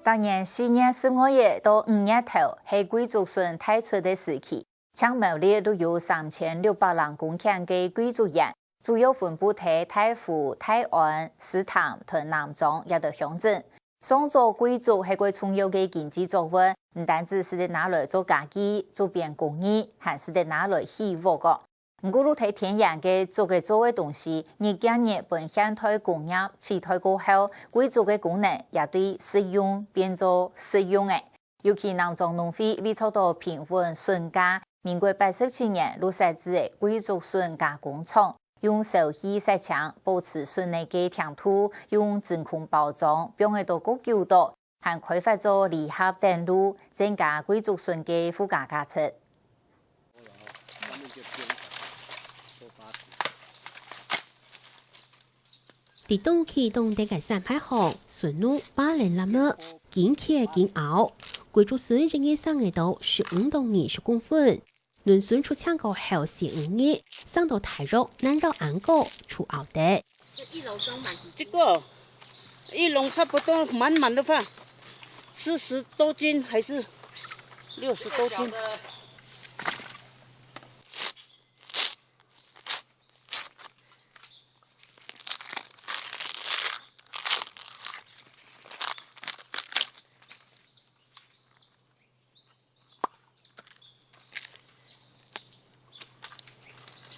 当年4月15日到5月头是贵族村推出的时期，抢毛里都有3600人贡献的贵族人，主要分布在太湖、泰安、石塘同南庄一个乡镇。上座贵族是个重要的经济作物，唔单止是拿来做家具、做便工艺，还是拿来起屋个。唔过，睇天然嘅做嘅东西，日今日本现代工业起台过后，贵族嘅功能也对实用变做实用嘅。尤其南庄农会为做到平稳顺价，民国87年落实制嘅贵族顺加工厂。用手机石墙保持顺利嘅填土，用真空包装，并喺度高久度，还开发咗离合电路，增加贵族顺嘅附加价值。地东启动这个三排行，顺路8年那么，紧贴紧熬，贵族顺人嘅上嘅度15到20公分。论顺出抢购后15日，上到太肉难到安狗出熬的。这一笼装满几？这个一笼差不多满满的话，40多斤还是60多斤？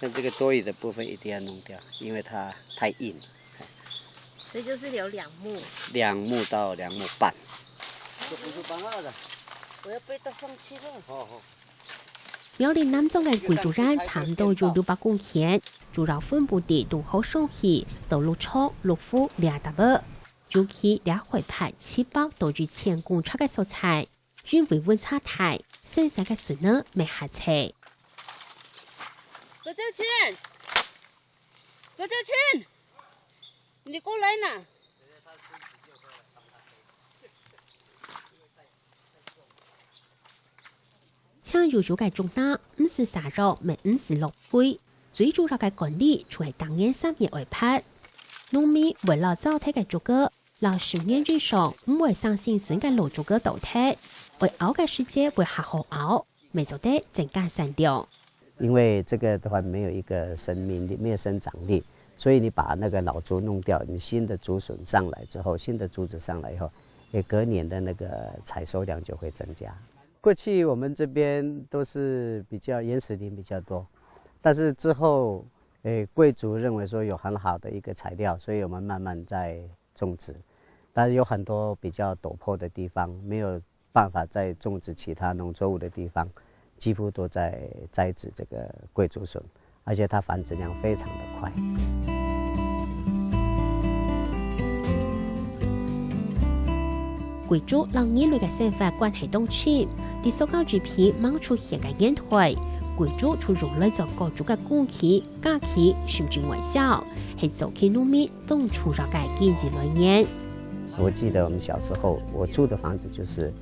像这个多余的部分一定要弄掉，因为它太硬了。所以就是留2目，2目到2目半。这不是半的，我要被他放弃了。好。苗栗南庄嘅贵族人差唔多有600公顷，主要分布地东后上去到鹿草、鹿府2大伯，尤其2回派700到1000公尺嘅素材，因为温差大，生产嘅水呢未下车。周家庆，周家庆，你过来呐！抢入咗嘅重擔，唔是殺肉，咪唔是落灰。最主要嘅管理，就係當年3月外拍。農民為了早睇嘅足夠，老10年以上唔會相信選嘅老足夠倒睇，為熬嘅時間會下好熬，未做得增加散掉。因为这个的话没有一个生命力，没有生长力，所以你把那个老竹弄掉，你新的竹笋上来之后，新的竹子上来以后，隔年的那个采收量就会增加。过去我们这边都是比较原始林比较多，但是之后，贵族认为说有很好的一个材料，所以我们慢慢在种植。但是有很多比较陡坡的地方，没有办法再种植其他农作物的地方。几乎都在栽植这个贵族笋，而且它繁殖量非常的快。贵族讓人類嘅生活關係當前，啲塑膠製品猛出現嘅煙台，貴族就用嚟做各種嘅工具、家具，甚至玩笑，係早期農民當初讓嘅經濟來源。我記得我們小時候，我住的房子就是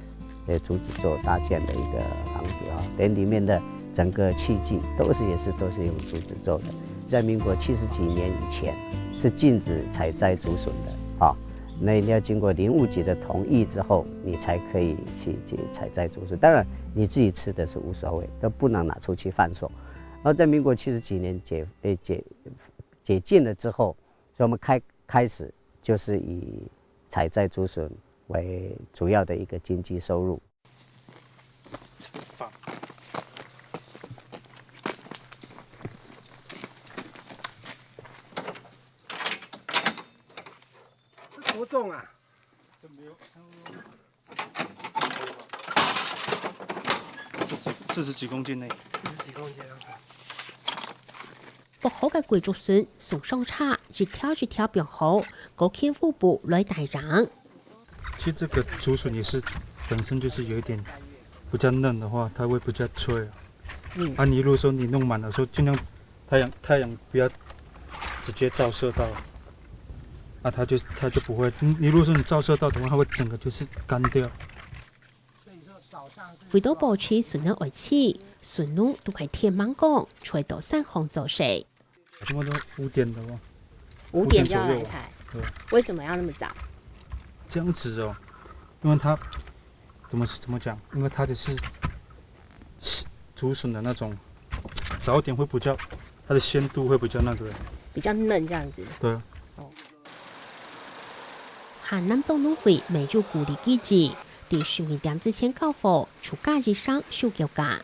竹子做搭建的一个房子啊，连里面的整个器具都是用竹子做的。在民国70几年以前是禁止采摘竹笋的啊，那一定要经过林务局的同意之后，你才可以去采摘竹笋。当然你自己吃的是无所谓，都不能拿出去贩售。然后在民国70几年解禁了之后，所以我们开始就是以采摘竹笋为主要的一个经济收入。多重啊？这没有，40几公斤呢？40几公斤啊！薄荷嘅貴族筍送上茶，一條一條變好，高天腹部來大瓤。其實這個竹筍也是本身就是有一點比較嫩的話，它會比較脆啊。你如果說你弄滿的時候，盡量太陽不要直接照射到，啊，它就不會。你如果說你照射到的話，它會整個就是乾掉。為咗保持筍嘅維持，筍農都係天猛工，吹到3行做事。差不多5點的話，5點就要來採。為什麼要那麼早？這樣子哦，因为它怎么讲？因为它的是竹笋的那种早点会比较，它的鲜度会比较那个，比较嫩这样子。对。韩南总农会每日鼓励记者，在12點之前交貨，出假日上收繳價。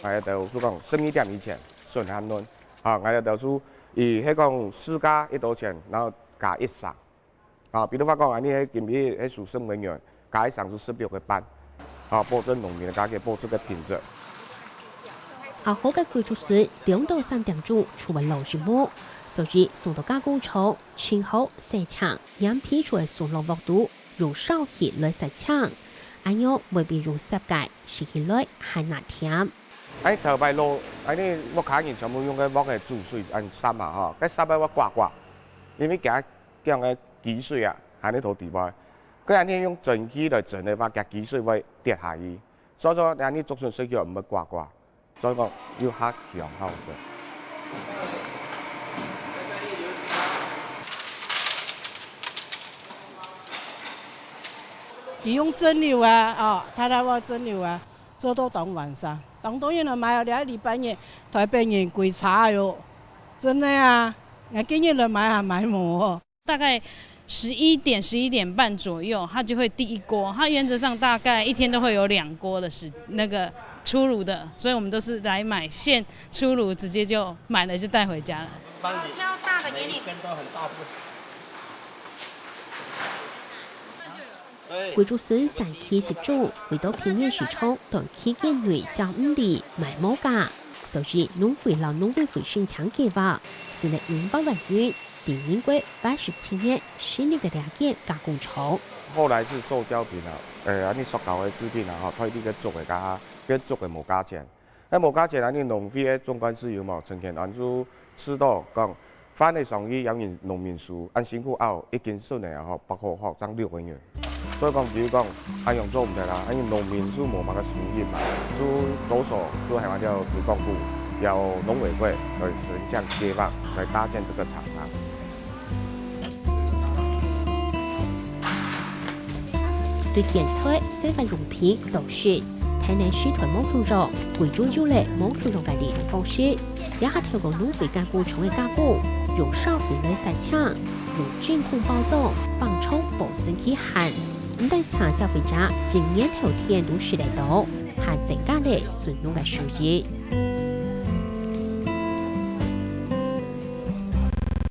我哋就講12點以前順限論，我哋就以迄講市價1刀錢，然後加一上，比如話講，你喺今日喺屬生人員加一上是16個半，保證農民的價格保這個品質。後好嘅貴族水2到3點鐘出為老樹木，所以送到加工廠，前後細長，養皮出嚟送落鑊度，用燒氣來洗搶，按樣未必用濕解，洗起來還難甜。頭擺路，你我客人全部用個鑊嘅煮水濕嘛嗬，嗰濕我刮，因為加這樣嘅積水啊，喺呢度地位，佢你用蒸機來蒸嘅話，加積水會跌下去，所以說你竹筍水叫唔係刮。所以講要黑上好食。用蒸餾啊，太太話蒸餾啊，做到當晚上，當然了買了禮拜日，台北人貴差喲，真的啊，我今日來買還買冇。大概11點半左右，它就會第一鍋。它原則上大概一天都會有2鍋的那個出爐的，所以我們都是來買現出爐，直接就買了就帶回家了。挑大的給你。貴族筍3期10種，回到平面市場短期間內上5里賣冇價，所以農會老農會回升強計劃，是嚟500萬元。抵民國87年16個2件加工廠。後來是塑膠品啊，你塑膠的製品啊，推呢個竹嘅價，跟竹嘅冇價錢。冇價錢，你農費嘅總管事有冇？曾經按住吃到講，翻嚟上去有人農民數，按辛苦後一斤筍嚟啊，包括學漲6個元。所以講，比如講，按用做唔得啦，按農民數冇乜個收入嘛，數左手數係話叫主幹部，由農委會來實項計劃來搭建這個廠房。對建材、生活用品都是台南市屯某區肉，貴州有嚟某區肉嘅利用方式，也係透過農會加工廠嘅加工，用燒氣來洗搶，用真空包裝，放抽保鮮期限，唔但搶消費者，人年頭天都食得到，還增加了筍農嘅收益。